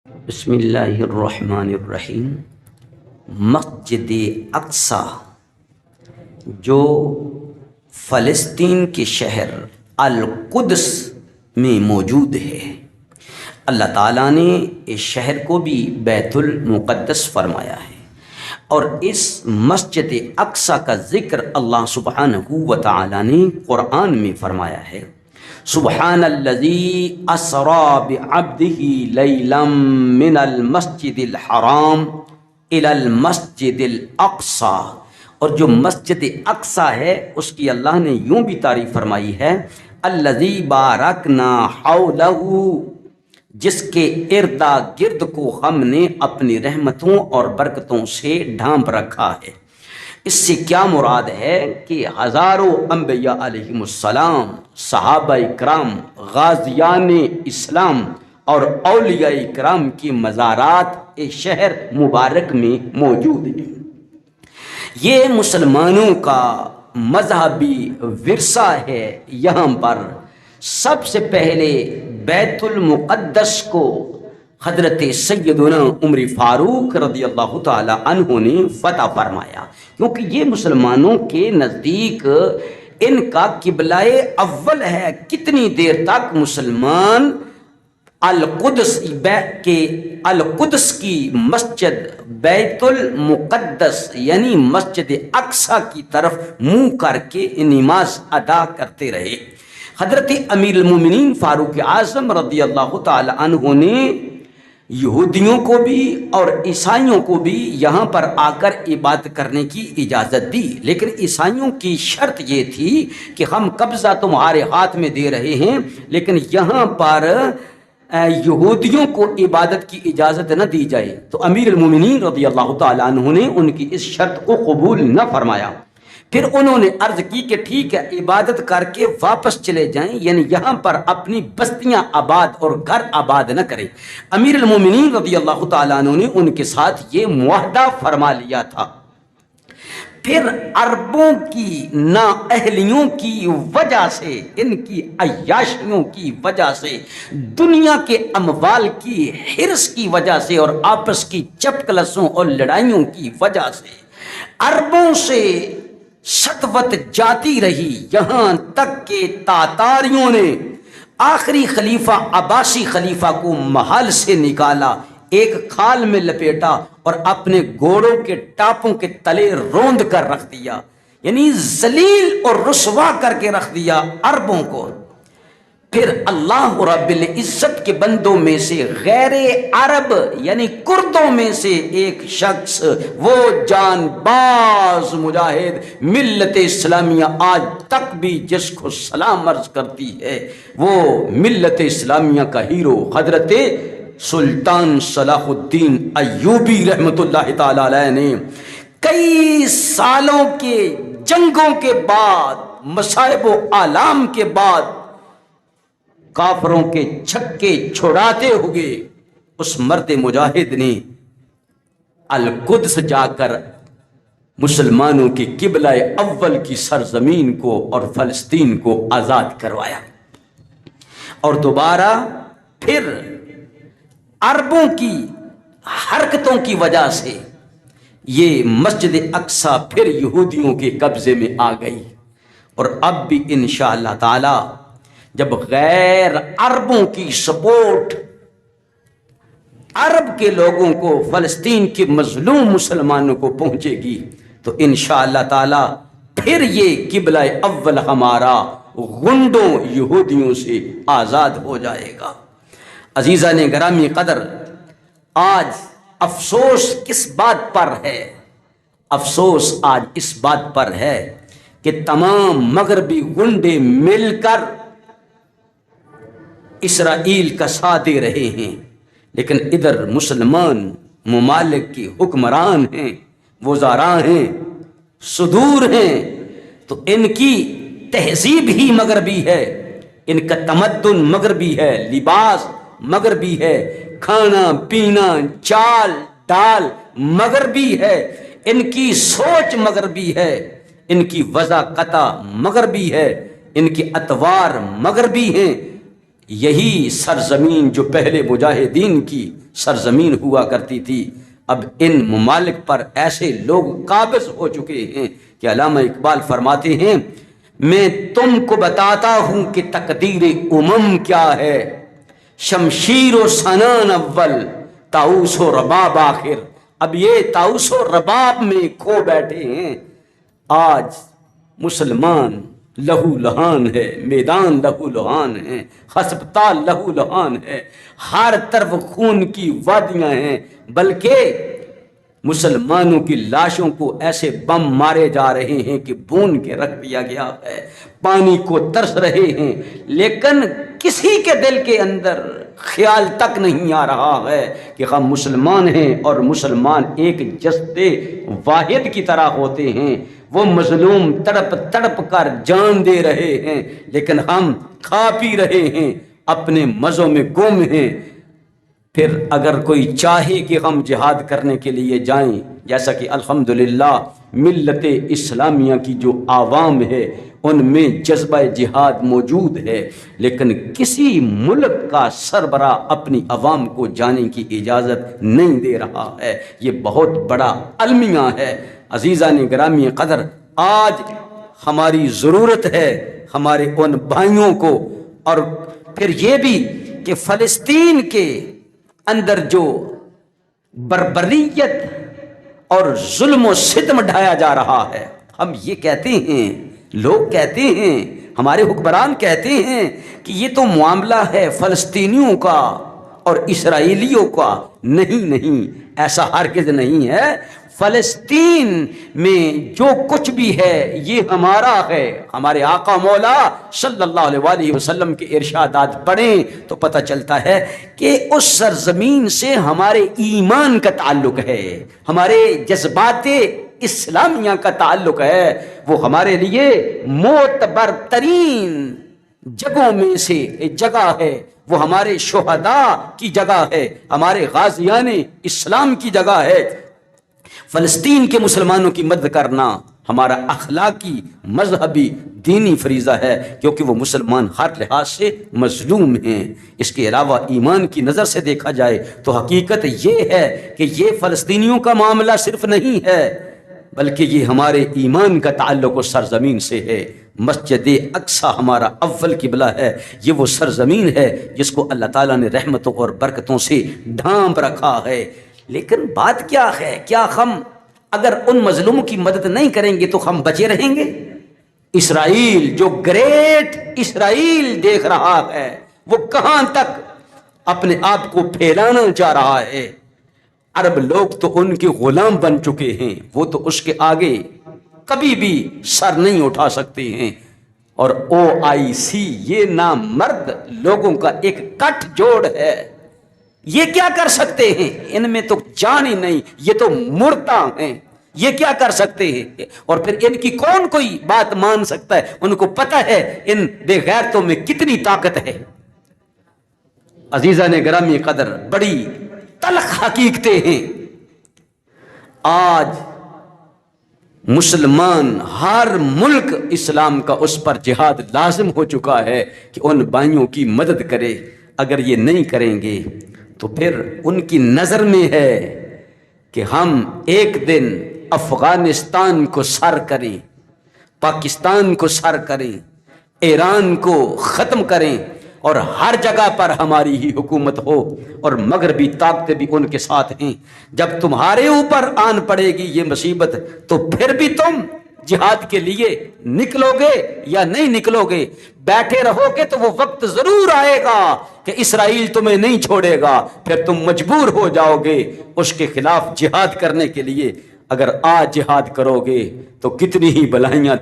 بسم اللہ الرحمن الرحیم۔ مسجد اقصی جو فلسطین کے شہر القدس میں موجود ہے، اللہ تعالیٰ نے اس شہر کو بھی بیت المقدس فرمایا ہے، اور اس مسجد اقصی کا ذکر اللہ سبحانہ و تعالیٰ نے قرآن میں فرمایا ہے۔ سبحان الذی اسری بعبدہ لیلا من المسجد الحرام الی المسجد الاقصی، اور جو مسجد اقصی ہے اس کی اللہ نے یوں بھی تعریف فرمائی ہے، الذی بارکنا حولہ، جس کے اردا گرد کو ہم نے اپنی رحمتوں اور برکتوں سے ڈھانپ رکھا ہے۔ اس سے کیا مراد ہے کہ ہزاروں انبیاء علیہم السلام، صحابہ کرام، غازیان اسلام اور اولیاء کرام کی مزارات اس شہر مبارک میں موجود ہیں۔ یہ مسلمانوں کا مذہبی ورثہ ہے۔ یہاں پر سب سے پہلے بیت المقدس کو حضرت سیدنا عمر فاروق رضی اللہ تعالی عنہ نے فتح فرمایا، کیونکہ یہ مسلمانوں کے نزدیک ان کا قبلہ اول ہے۔ کتنی دیر تک مسلمان القدس کی مسجد بیت المقدس یعنی مسجد اقصی کی طرف منہ کر کے نماز ادا کرتے رہے۔ حضرت امیر المومنین فاروق اعظم رضی اللہ تعالی عنہ نے یہودیوں کو بھی اور عیسائیوں کو بھی یہاں پر آ کر عبادت کرنے کی اجازت دی، لیکن عیسائیوں کی شرط یہ تھی کہ ہم قبضہ تمہارے ہاتھ میں دے رہے ہیں، لیکن یہاں پر یہودیوں کو عبادت کی اجازت نہ دی جائے۔ تو امیر المومنین رضی اللہ تعالیٰ عنہ نے ان کی اس شرط کو قبول نہ فرمایا۔ پھر انہوں نے عرض کی کہ ٹھیک ہے، عبادت کر کے واپس چلے جائیں، یعنی یہاں پر اپنی بستیاں آباد اور گھر آباد نہ کریں۔ امیر المومنین رضی اللہ تعالیٰ عنہ نے ان کے ساتھ یہ معاہدہ فرما لیا تھا۔ پھر عربوں کی نااہلیوں کی وجہ سے، ان کی عیاشیوں کی وجہ سے، دنیا کے اموال کی حرص کی وجہ سے اور آپس کی چپکلسوں اور لڑائیوں کی وجہ سے عربوں سے سطوت جاتی رہی، یہاں تک کہ تاتاریوں نے آخری خلیفہ عباسی خلیفہ کو محل سے نکالا، ایک کھال میں لپیٹا اور اپنے گھوڑوں کے ٹاپوں کے تلے روند کر رکھ دیا، یعنی ذلیل اور رسوا کر کے رکھ دیا عربوں کو۔ پھر اللہ رب العزت کے بندوں میں سے غیر عرب یعنی کردوں میں سے ایک شخص، وہ جان باز مجاہد ملت اسلامیہ آج تک بھی جس کو سلام عرض کرتی ہے، وہ ملت اسلامیہ کا ہیرو حضرت سلطان صلاح الدین ایوبی رحمۃ اللہ تعالی علیہ نے کئی سالوں کے جنگوں کے بعد، مصائب و آلام کے بعد، کافروں کے چھکے چھڑاتے ہوئے اس مرد مجاہد نے القدس جا کر مسلمانوں کی قبلہ اول کی سرزمین کو اور فلسطین کو آزاد کروایا، اور دوبارہ پھر عربوں کی حرکتوں کی وجہ سے یہ مسجد اقصی پھر یہودیوں کے قبضے میں آ گئی۔ اور اب بھی انشاءاللہ تعالی جب غیر عربوں کی سپورٹ عرب کے لوگوں کو، فلسطین کے مظلوم مسلمانوں کو پہنچے گی، تو انشاءاللہ تعالی پھر یہ قبلہ اول ہمارا غنڈوں یہودیوں سے آزاد ہو جائے گا۔ عزیزان گرامی قدر، آج افسوس کس بات پر ہے؟ افسوس آج اس بات پر ہے کہ تمام مغربی غنڈے مل کر اسرائیل کا ساتھ دے رہے ہیں، لیکن ادھر مسلمان ممالک کی حکمران ہیں، وزراء ہیں، صدور ہیں، تو ان کی تہذیب ہی مغربی ہے، ان کا تمدن مغربی ہے، لباس مغربی ہے، کھانا پینا چال ڈال مغربی ہے، ان کی سوچ مغربی ہے، ان کی وضاقتہ مغربی ہے، ان کی اطوار مغربی ہیں۔ یہی سرزمین جو پہلے مجاہدین کی سرزمین ہوا کرتی تھی، اب ان ممالک پر ایسے لوگ قابض ہو چکے ہیں کہ علامہ اقبال فرماتے ہیں میں تم کو بتاتا ہوں کہ تقدیر امم کیا ہے، شمشیر و سنان اول طاؤس و رباب آخر۔ اب یہ طاؤس و رباب میں کھو بیٹھے ہیں، آج مسلمان لہو لہان ہے، میدان لہو لہان ہے، ہسپتال لہو لہان ہے، ہر طرف خون کی وادیاں ہیں، بلکہ مسلمانوں کی لاشوں کو ایسے بم مارے جا رہے ہیں کہ بھون کے رکھ دیا گیا ہے، پانی کو ترس رہے ہیں، لیکن کسی کے دل کے اندر خیال تک نہیں آ رہا ہے کہ ہم مسلمان ہیں اور مسلمان ایک جسد واحد کی طرح ہوتے ہیں۔ وہ مظلوم تڑپ تڑپ کر جان دے رہے ہیں، لیکن ہم کھا پی رہے ہیں، اپنے مزوں میں گم ہیں۔ پھر اگر کوئی چاہے کہ ہم جہاد کرنے کے لیے جائیں، جیسا کہ الحمدللہ ملت اسلامیہ کی جو عوام ہے ان میں جذبہ جہاد موجود ہے، لیکن کسی ملک کا سربراہ اپنی عوام کو جانے کی اجازت نہیں دے رہا ہے۔ یہ بہت بڑا المیہ ہے۔ عزیزان گرامی قدر، آج ہماری ضرورت ہے ہمارے ان بھائیوں کو، اور پھر یہ بھی کہ فلسطین کے اندر جو بربریت اور ظلم و ستم ڈھایا جا رہا ہے، ہم یہ کہتے ہیں، لوگ کہتے ہیں، ہمارے حکمران کہتے ہیں کہ یہ تو معاملہ ہے فلسطینیوں کا اور اسرائیلیوں کا۔ نہیں، ایسا ہرگز نہیں ہے۔ فلسطین میں جو کچھ بھی ہے یہ ہمارا ہے۔ ہمارے آقا مولا صلی اللہ علیہ وآلہ وسلم کے ارشادات پڑھیں تو پتہ چلتا ہے کہ اس سرزمین سے ہمارے ایمان کا تعلق ہے، ہمارے جذبات اسلامیہ کا تعلق ہے۔ وہ ہمارے لیے معتبر ترین جگہوں میں سے ایک جگہ ہے، وہ ہمارے شہداء کی جگہ ہے، ہمارے غازیان اسلام کی جگہ ہے۔ فلسطین کے مسلمانوں کی مدد کرنا ہمارا اخلاقی، مذہبی، دینی فریضہ ہے، کیونکہ وہ مسلمان ہر لحاظ سے مظلوم ہیں۔ اس کے علاوہ ایمان کی نظر سے دیکھا جائے تو حقیقت یہ ہے کہ یہ فلسطینیوں کا معاملہ صرف نہیں ہے، بلکہ یہ ہمارے ایمان کا تعلق اس سرزمین سے ہے۔ مسجد اقصی ہمارا اول قبلہ ہے، یہ وہ سرزمین ہے جس کو اللہ تعالیٰ نے رحمتوں اور برکتوں سے ڈھانپ رکھا ہے۔ لیکن بات کیا ہے، کیا ہم اگر ان مظلوموں کی مدد نہیں کریں گے تو ہم بچے رہیں گے؟ اسرائیل جو گریٹ اسرائیل دیکھ رہا ہے، وہ کہاں تک اپنے آپ کو پھیلانا چاہ رہا ہے؟ عرب لوگ تو ان کے غلام بن چکے ہیں، وہ تو اس کے آگے کبھی بھی سر نہیں اٹھا سکتے ہیں۔ اور OIC یہ نامرد لوگوں کا ایک کٹ جوڑ ہے، یہ کیا کر سکتے ہیں؟ ان میں تو جان ہی نہیں، یہ تو مردہ ہیں، یہ کیا کر سکتے ہیں؟ اور پھر ان کی کون کوئی بات مان سکتا ہے؟ ان کو پتہ ہے ان بے غیرتوں میں کتنی طاقت ہے۔ عزیزان گرامی قدر، بڑی تلخ حقیقتیں ہیں۔ آج مسلمان، ہر ملک اسلام کا اس پر جہاد لازم ہو چکا ہے کہ ان بھائیوں کی مدد کرے۔ اگر یہ نہیں کریں گے تو پھر ان کی نظر میں ہے کہ ہم ایک دن افغانستان کو سر کریں، پاکستان کو سر کریں، ایران کو ختم کریں، اور ہر جگہ پر ہماری ہی حکومت ہو، اور مغربی طاقتیں بھی ان کے ساتھ ہیں۔ جب تمہارے اوپر آن پڑے گی یہ مصیبت تو پھر بھی تم جہاد کے لیے نکلو گے یا نہیں نکلو گے؟ بیٹھے رہو گے تو وہ وقت ضرور آئے گا کہ اسرائیل تمہیں نہیں چھوڑے گا، پھر تم مجبور ہو جاؤ گے اس کے خلاف جہاد کرنے کے لیے۔ اگر آج جہاد کرو گے تو کتنی ہی بلائیاں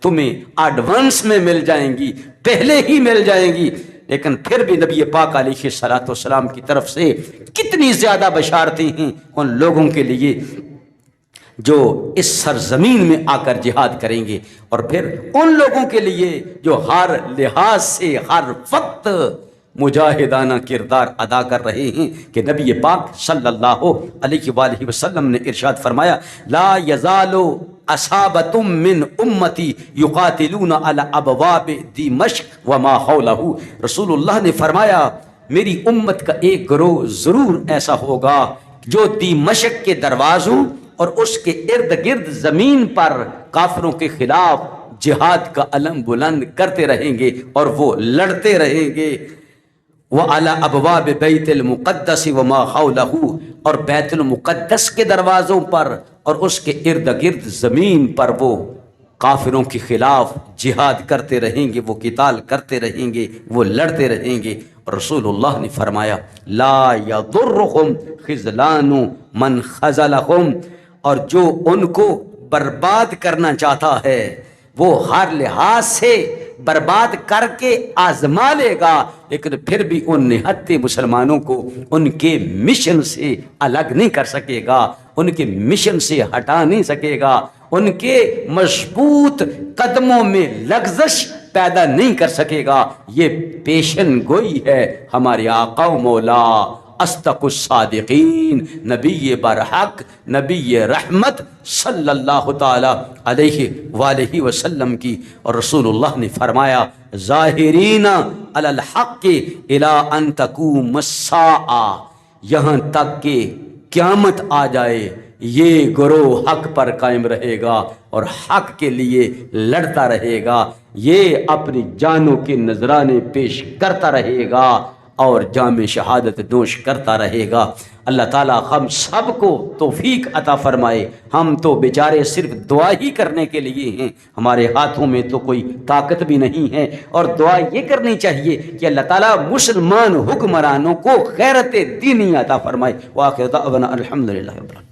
تمہیں ایڈوانس میں مل جائیں گی، پہلے ہی مل جائیں گی، لیکن پھر بھی نبی پاک علیہ الصلوۃ والسلام کی طرف سے کتنی زیادہ بشارتیں ہیں ان لوگوں کے لیے جو اس سرزمین میں آ کر جہاد کریں گے، اور پھر ان لوگوں کے لیے جو ہر لحاظ سے ہر وقت مجاہدانہ کردار ادا کر رہے ہیں کہ نبی پاک صلی اللہ علیہ وآلہ وسلم نے ارشاد فرمایا لا یزال اصحابۃ من امتی یقاتلون علی ابواب دمشق وما حولہ۔ رسول اللہ نے فرمایا میری امت کا ایک گروہ ضرور ایسا ہوگا جو دمشق کے دروازوں اور اس کے ارد گرد زمین پر کافروں کے خلاف جہاد کا علم بلند کرتے رہیں گے اور وہ لڑتے رہیں گے۔ وعلی ابواب بیت المقدس وما حولہ، اور بیت المقدس کے دروازوں پر اور اس کے ارد گرد زمین پر وہ کافروں کے خلاف جہاد کرتے رہیں گے، وہ قتال کرتے رہیں گے، وہ لڑتے رہیں گے۔ اور رسول اللہ نے فرمایا لا یضرہم خذلان من خذلہم، اور جو ان کو برباد کرنا چاہتا ہے وہ ہر لحاظ سے برباد کر کے آزما لے گا، لیکن پھر بھی ان نہتے مسلمانوں کو ان کے مشن سے الگ نہیں کر سکے گا، ان کے مشن سے ہٹا نہیں سکے گا، ان کے مضبوط قدموں میں لغزش پیدا نہیں کر سکے گا۔ یہ پیشن گوئی ہے ہمارے آقا و مولا اصدق الصادقین، نبی برحق، نبی رحمت صلی اللہ تعالی علیہ وآلہ وسلم کی۔ اور رسول اللہ نے فرمایا ظاہرین علی الحق الی ان تقوم الساعہ، یہاں تک کہ قیامت آ جائے یہ گروہ حق پر قائم رہے گا اور حق کے لیے لڑتا رہے گا، یہ اپنی جانوں کے نذرانے پیش کرتا رہے گا اور جام شہادت نوش کرتا رہے گا۔ اللہ تعالیٰ ہم سب کو توفیق عطا فرمائے۔ ہم تو بیچارے صرف دعا ہی کرنے کے لیے ہیں، ہمارے ہاتھوں میں تو کوئی طاقت بھی نہیں ہے، اور دعا یہ کرنی چاہیے کہ اللہ تعالیٰ مسلمان حکمرانوں کو غیرت دینی عطا فرمائے۔ وآخر دعوانا الحمدللہ رب العالمین۔